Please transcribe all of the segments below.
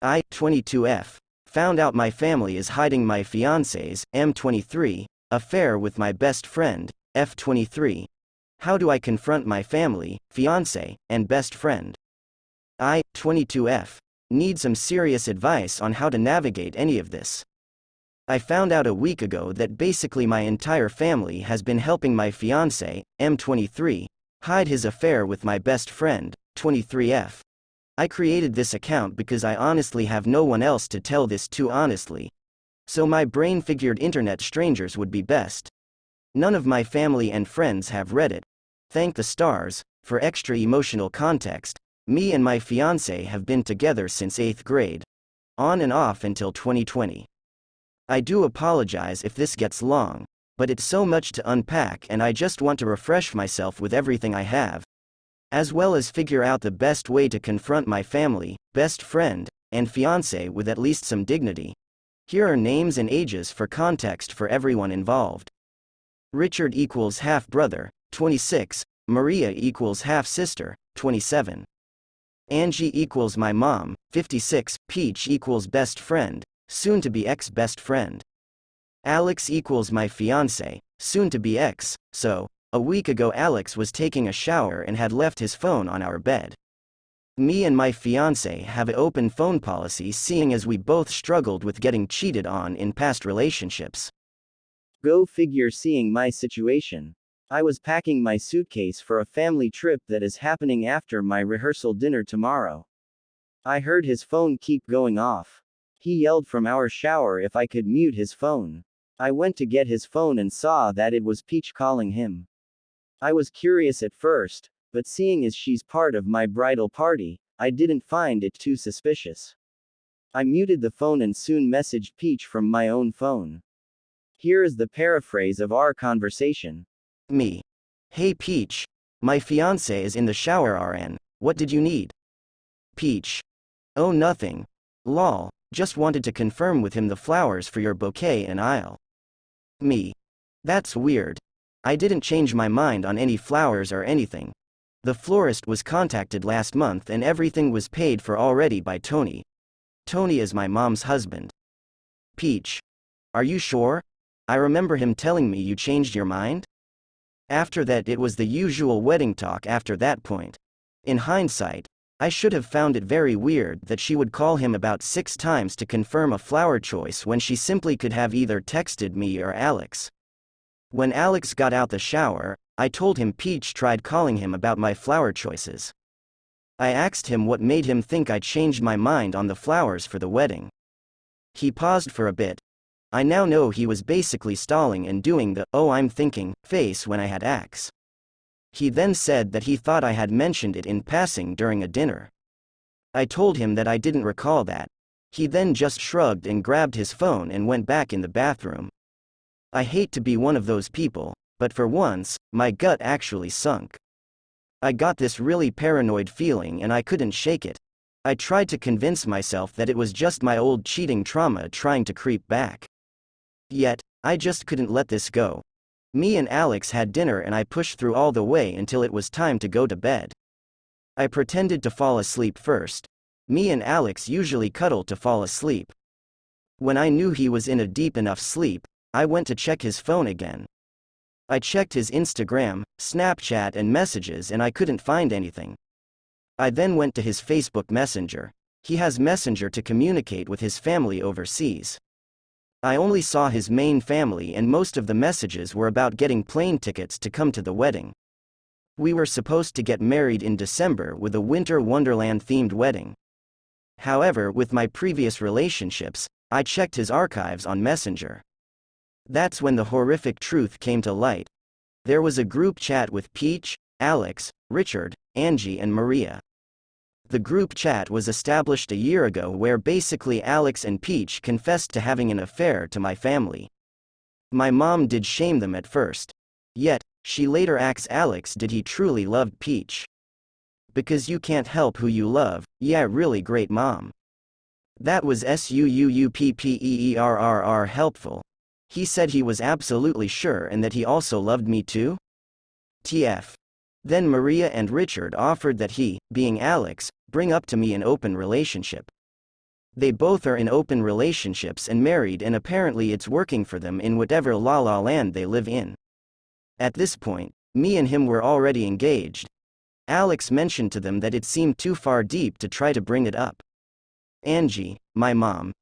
I, 22F, found out my family is hiding my fiancé's, M23, affair with my best friend, F23. How do I confront my family, fiancé, and best friend? I, 22F, need some serious advice on how to navigate any of this. I found out a week ago that basically my entire family has been helping my fiancé, M23, hide his affair with my best friend, 23F. I created this account because I honestly have no one else to tell this to honestly. So my brain figured internet strangers would be best. None of my family and friends have read it. Thank the stars. For extra emotional context, me and my fiancé have been together since 8th grade. On and off until 2020. I do apologize if this gets long, but it's so much to unpack and I just want to refresh myself with everything I have, as well as figure out the best way to confront my family, best friend, and fiancé with at least some dignity. Here are names and ages for context for everyone involved. Richard equals half-brother, 26, Maria equals half-sister, 27. Angie equals my mom, 56, Peach equals best friend, soon-to-be ex-best friend. Alex equals my fiancé, soon-to-be ex, so, a week ago Alex was taking a shower and had left his phone on our bed. Me and my fiancé have an open phone policy seeing as we both struggled with getting cheated on in past relationships. Go figure seeing my situation. I was packing my suitcase for a family trip that is happening after my rehearsal dinner tomorrow. I heard his phone keep going off. He yelled from our shower if I could mute his phone. I went to get his phone and saw that it was Peach calling him. I was curious at first, but seeing as she's part of my bridal party, I didn't find it too suspicious. I muted the phone and soon messaged Peach from my own phone. Here is the paraphrase of our conversation. Me. Hey Peach. My fiancé is in the shower RN, what did you need? Peach. Oh nothing. Lol, just wanted to confirm with him the flowers for your bouquet and aisle. Me. That's weird. I didn't change my mind on any flowers or anything. The florist was contacted last month and everything was paid for already by Tony. Tony is my mom's husband. Peach. Are you sure? I remember him telling me you changed your mind? After that it was the usual wedding talk after that point. In hindsight, I should have found it very weird that she would call him about 6 times to confirm a flower choice when she simply could have either texted me or Alex. When Alex got out the shower, I told him Peach tried calling him about my flower choices. I asked him what made him think I changed my mind on the flowers for the wedding. He paused for a bit. I now know he was basically stalling and doing the "oh I'm thinking" face when I had Axe. He then said that he thought I had mentioned it in passing during a dinner. I told him that I didn't recall that. He then just shrugged and grabbed his phone and went back in the bathroom. I hate to be one of those people, but for once, my gut actually sunk. I got this really paranoid feeling and I couldn't shake it. I tried to convince myself that it was just my old cheating trauma trying to creep back. Yet, I just couldn't let this go. Me and Alex had dinner and I pushed through all the way until it was time to go to bed. I pretended to fall asleep first. Me and Alex usually cuddle to fall asleep. When I knew he was in a deep enough sleep, I went to check his phone again. I checked his Instagram, Snapchat and messages and I couldn't find anything. I then went to his Facebook Messenger. He has Messenger to communicate with his family overseas. I only saw his main family and most of the messages were about getting plane tickets to come to the wedding. We were supposed to get married in December with a Winter Wonderland themed wedding. However, with my previous relationships, I checked his archives on Messenger. That's when the horrific truth came to light. There was a group chat with Peach, Alex, Richard, Angie and Maria. The group chat was established a year ago where basically Alex and Peach confessed to having an affair to my family. My mom did shame them at first. Yet, she later asks Alex did he truly love Peach. Because you can't help who you love, yeah really great mom. That was SUUUPPEERRR helpful. He said he was absolutely sure and that he also loved me too? TF. Then Maria and Richard offered that he, being Alex, bring up to me an open relationship. They both are in open relationships and married, and apparently it's working for them in whatever la la land they live in. At this point, me and him were already engaged. Alex mentioned to them that it seemed too far deep to try to bring it up. Angie, my mom,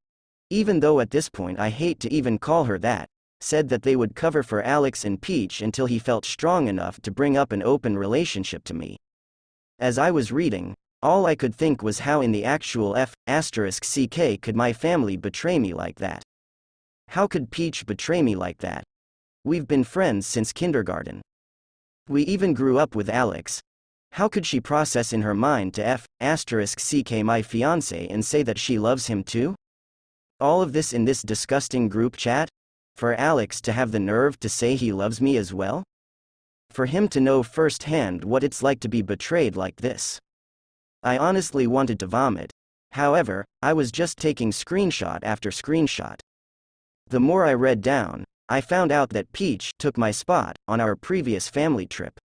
even though at this point I hate to even call her that, said that they would cover for Alex and Peach until he felt strong enough to bring up an open relationship to me. As I was reading, all I could think was how in the actual F***ck could my family betray me like that? How could Peach betray me like that? We've been friends since kindergarten. We even grew up with Alex. How could she process in her mind to F***ck my fiancé and say that she loves him too? All of this in this disgusting group chat? For Alex to have the nerve to say he loves me as well? For him to know firsthand what it's like to be betrayed like this. I honestly wanted to vomit. However, I was just taking screenshot after screenshot. The more I read down, I found out that Peach took my spot on our previous family trip.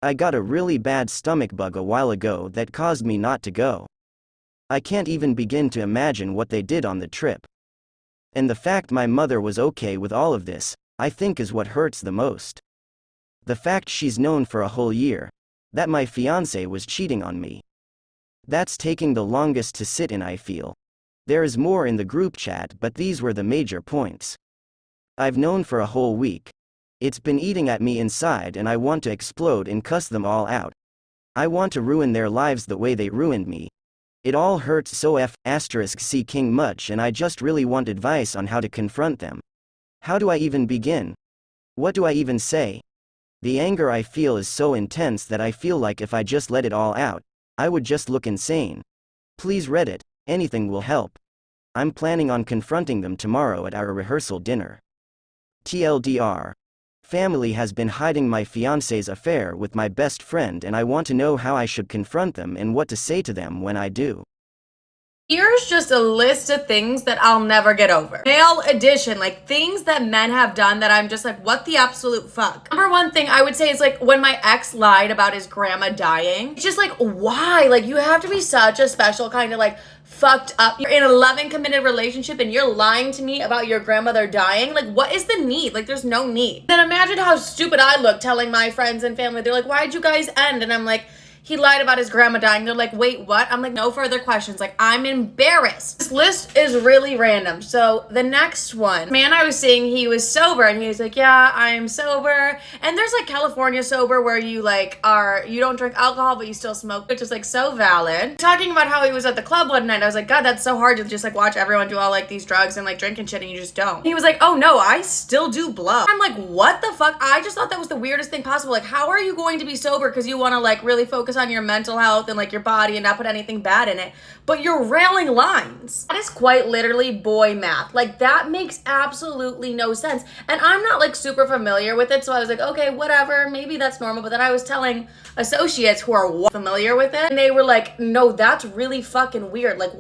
I got a really bad stomach bug a while ago that caused me not to go. I can't even begin to imagine what they did on the trip. And the fact my mother was okay with all of this, I think is what hurts the most. The fact she's known for a whole year that my fiancé was cheating on me. That's taking the longest to sit in, I feel. There is more in the group chat, but these were the major points. I've known for a whole week. It's been eating at me inside and I want to explode and cuss them all out. I want to ruin their lives the way they ruined me. It all hurts so F***ck much, and I just really want advice on how to confront them. How do I even begin? What do I even say? The anger I feel is so intense that I feel like if I just let it all out, I would just look insane. Please Reddit, anything will help. I'm planning on confronting them tomorrow at our rehearsal dinner. TLDR. Family has been hiding my fiancé's affair with my best friend, and I want to know how I should confront them and what to say to them when I do. Here's just a list of things that I'll never get over. Male edition, like things that men have done that I'm just like, what the absolute fuck? Number one thing I would say is like when my ex lied about his grandma dying. It's just like, why? Like you have to be such a special kind of like fucked up. You're in a loving, committed relationship and you're lying to me about your grandmother dying. Like what is the need? Like there's no need. Then imagine how stupid I look telling my friends and family. They're like, why'd you guys end? And I'm like, he lied about his grandma dying. They're like, wait, what? I'm like, no further questions. Like, I'm embarrassed. This list is really random. So the next one, man I was seeing, he was sober and he was like, yeah, I'm sober. And there's like California sober where you like you don't drink alcohol, but you still smoke, which is like so valid. Talking about how he was at the club one night. I was like, God, that's so hard to just like watch everyone do all like these drugs and like drink and shit and you just don't. He was like, oh no, I still do blow. I'm like, what the fuck? I just thought that was the weirdest thing possible. Like, how are you going to be sober because you want to like really focus on your mental health and like your body and not put anything bad in it, but you're railing lines? That is quite literally boy math. Like that makes absolutely no sense. And I'm not like super familiar with it, so I was like, okay, whatever, maybe that's normal. But then I was telling associates who are familiar with it and they were like, no, that's really fucking weird. Like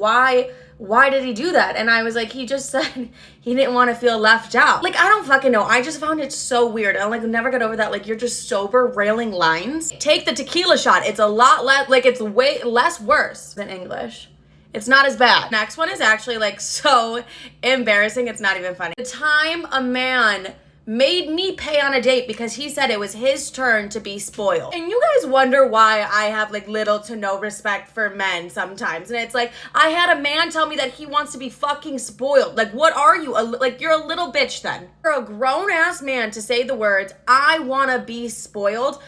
why did he do that? And I was like, he just said he didn't want to feel left out. Like, I don't fucking know. I just found it so weird. I'm like, never get over that. Like, you're just sober railing lines. Take the tequila shot. It's a lot less, like, it's way less worse than English. It's not as bad. Next one is actually like so embarrassing. It's not even funny. The time a man made me pay on a date because he said it was his turn to be spoiled. And you guys wonder why I have like little to no respect for men sometimes. And it's like, I had a man tell me that he wants to be fucking spoiled. Like, what are you? Like, you're a little bitch then. For a grown ass man to say the words, I wanna be spoiled,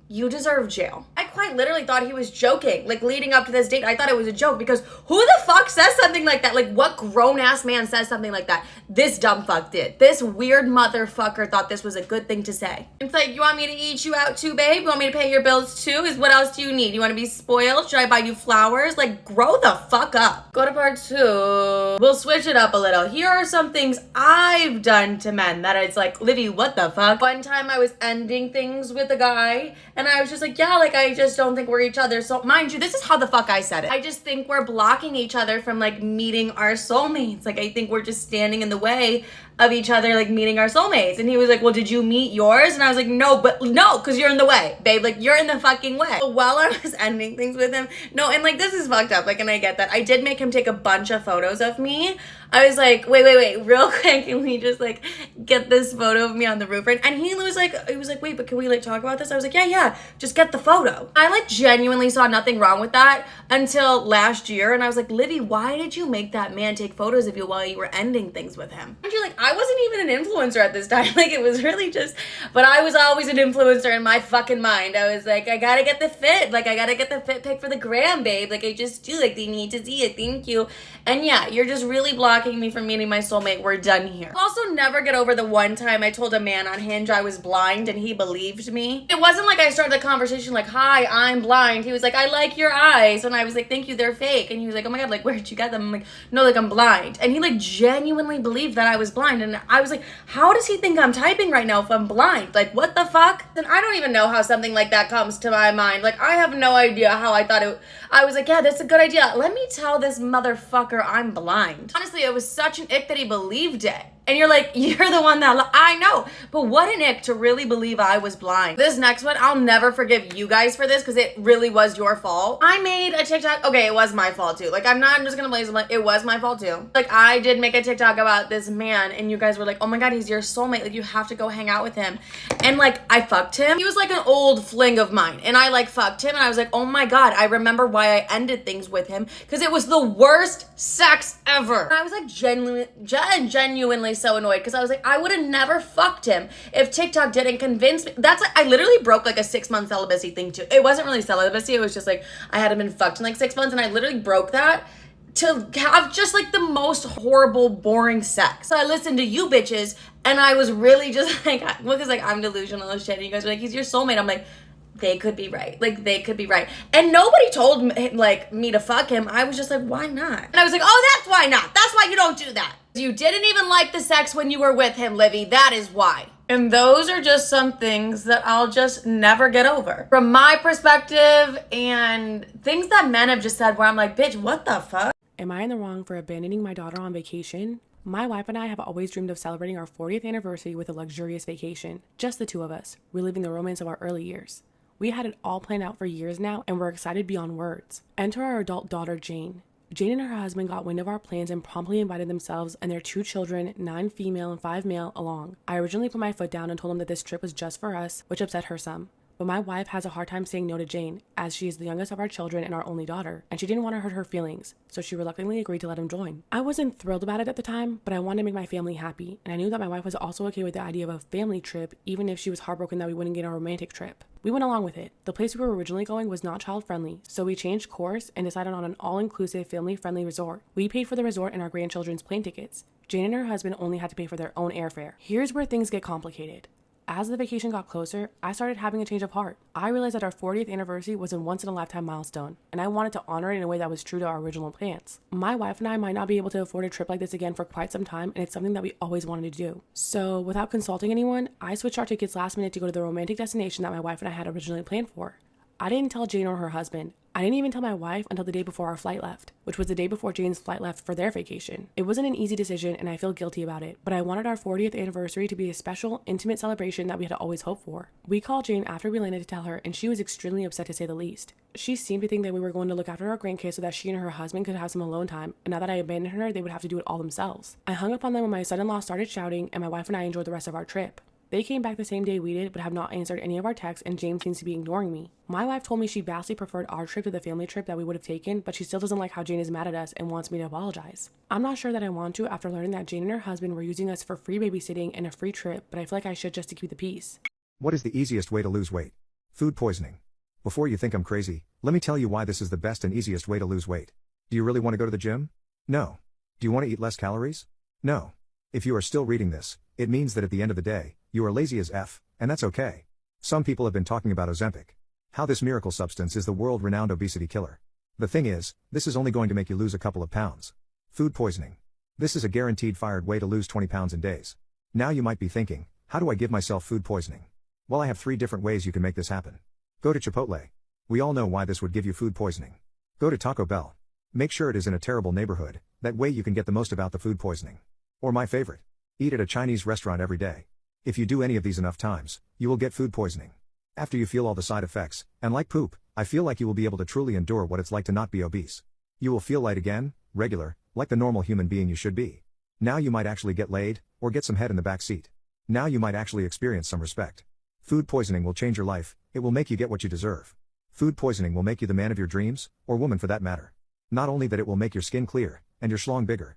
you deserve jail. I quite literally thought he was joking, like leading up to this date. I thought it was a joke because who the fuck says something like that? Like what grown ass man says something like that? This dumb fuck did. This weird motherfucker thought this was a good thing to say. It's like, you want me to eat you out too, babe? You want me to pay your bills too? What else do you need? You want to be spoiled? Should I buy you flowers? Like grow the fuck up. Go to part 2. We'll switch it up a little. Here are some things I've done to men that it's like, Livy, what the fuck? One time I was ending things with a guy and I was just like, yeah, like I just just don't think we're each other. So mind you, this is how the fuck I said it. I just think we're blocking each other from like meeting our soulmates. Like I think we're just standing in the way of each other, like meeting our soulmates. And he was like, well, did you meet yours? And I was like, no, because you're in the way, babe. Like you're in the fucking way. But while I was ending things with him, no, and like this is fucked up. Like, and I get that. I did make him take a bunch of photos of me. I was like, wait, real quick, can we just like get this photo of me on the roof? And he was like, wait, but can we like talk about this? I was like, yeah, just get the photo. I like genuinely saw nothing wrong with that until last year. And I was like, Livy, why did you make that man take photos of you while you were ending things with him? And you're like, I wasn't even an influencer at this time. Like it was really just, but I was always an influencer in my fucking mind. I was like, I gotta get the fit. Like I gotta get the fit pic for the gram, babe. Like I just do, like they need to see it. Thank you. And yeah, you're just really blocking me from meeting my soulmate. We're done here. I'll also never get over the one time I told a man on Hinge I was blind and he believed me. It wasn't like I started the conversation like, hi, I'm blind. He was like, I like your eyes. And I was like, thank you, they're fake. And he was like, oh my God, like where'd you get them? I'm like, no, like I'm blind. And he like genuinely believed that I was blind. And I was like, how does he think I'm typing right now if I'm blind? Like what the fuck? And I don't even know how something like that comes to my mind. Like I have no idea how I thought it. I was like, yeah, that's a good idea. Let me tell this motherfucker I'm blind. Honestly, it was such an ick that he believed it. And you're like, you're the one that, I know, but what an ick to really believe I was blind. This next one, I'll never forgive you guys for this because it really was your fault. I made a TikTok, okay, it was my fault too. Like, I'm not just gonna blaze him, like, it was my fault too. Like, I did make a TikTok about this man and you guys were like, oh my God, he's your soulmate. Like, you have to go hang out with him. And like, I fucked him. He was like an old fling of mine and I like fucked him and I was like, oh my God, I remember why I ended things with him because it was the worst sex ever. And I was like genuinely so annoyed because I was like, I would have never fucked him if TikTok didn't convince me. That's like, I literally broke like a 6-month celibacy thing too. It wasn't really celibacy. It was just like, I hadn't been fucked in like 6 months and I literally broke that to have just like the most horrible, boring sex. So I listened to you bitches and I was really just like, because like I'm delusional as shit and you guys were like, he's your soulmate. I'm like, they could be right. Like they could be right. And nobody told me, like me to fuck him. I was just like, why not? And I was like, oh, that's why not. That's why you don't do that. You didn't even like the sex when you were with him, Livy. That is why. And those are just some things that I'll just never get over. From my perspective and things that men have just said where I'm like, bitch, what the fuck? Am I in the wrong for abandoning my daughter on vacation? My wife and I have always dreamed of celebrating our 40th anniversary with a luxurious vacation. Just the two of us, reliving the romance of our early years. We had it all planned out for years now and we're excited beyond words. Enter our adult daughter, Jane. Jane and her husband got wind of our plans and promptly invited themselves and their 2 children, 9 female and 5 male, along. I originally put my foot down and told them that this trip was just for us, which upset her some. But my wife has a hard time saying no to Jane, as she is the youngest of our children and our only daughter, and she didn't want to hurt her feelings, so she reluctantly agreed to let him join. I wasn't thrilled about it at the time, but I wanted to make my family happy, and I knew that my wife was also okay with the idea of a family trip, even if she was heartbroken that we wouldn't get a romantic trip. We went along with it. The place we were originally going was not child-friendly, so we changed course and decided on an all-inclusive, family-friendly resort. We paid for the resort and our grandchildren's plane tickets. Jane and her husband only had to pay for their own airfare. Here's where things get complicated. As the vacation got closer, I started having a change of heart. I realized that our 40th anniversary was a once-in-a-lifetime milestone, and I wanted to honor it in a way that was true to our original plans. My wife and I might not be able to afford a trip like this again for quite some time, and it's something that we always wanted to do. So, without consulting anyone, I switched our tickets last minute to go to the romantic destination that my wife and I had originally planned for. I didn't tell Jane or her husband. I didn't even tell my wife until the day before our flight left, which was the day before Jane's flight left for their vacation. It wasn't an easy decision and I feel guilty about it, but I wanted our 40th anniversary to be a special, intimate celebration that we had always hoped for. We called Jane after we landed to tell her, and she was extremely upset to say the least. She seemed to think that we were going to look after our grandkids so that she and her husband could have some alone time, and now that I abandoned her, they would have to do it all themselves. I hung up on them when my son-in-law started shouting, and my wife and I enjoyed the rest of our trip. They came back the same day we did, but have not answered any of our texts, and James seems to be ignoring me. My wife told me she vastly preferred our trip to the family trip that we would have taken, but she still doesn't like how Jane is mad at us and wants me to apologize. I'm not sure that I want to after learning that Jane and her husband were using us for free babysitting and a free trip, but I feel like I should just to keep the peace. What is the easiest way to lose weight? Food poisoning. Before you think I'm crazy, let me tell you why this is the best and easiest way to lose weight. Do you really want to go to the gym? No. Do you want to eat less calories? No. If you are still reading this, it means that at the end of the day, you are lazy as F, and that's okay. Some people have been talking about Ozempic. How this miracle substance is the world-renowned obesity killer. The thing is, this is only going to make you lose a couple of pounds. Food poisoning. This is a guaranteed fired way to lose 20 pounds in days. Now you might be thinking, how do I give myself food poisoning? Well, I have 3 different ways you can make this happen. Go to Chipotle. We all know why this would give you food poisoning. Go to Taco Bell. Make sure it is in a terrible neighborhood, that way you can get the most about the food poisoning. Or my favorite. Eat at a Chinese restaurant every day. If you do any of these enough times, you will get food poisoning. After you feel all the side effects, and like poop, I feel like you will be able to truly endure what it's like to not be obese. You will feel light again, regular, like the normal human being you should be. Now you might actually get laid, or get some head in the back seat. Now you might actually experience some respect. Food poisoning will change your life, it will make you get what you deserve. Food poisoning will make you the man of your dreams, or woman for that matter. Not only that, it will make your skin clear, and your schlong bigger.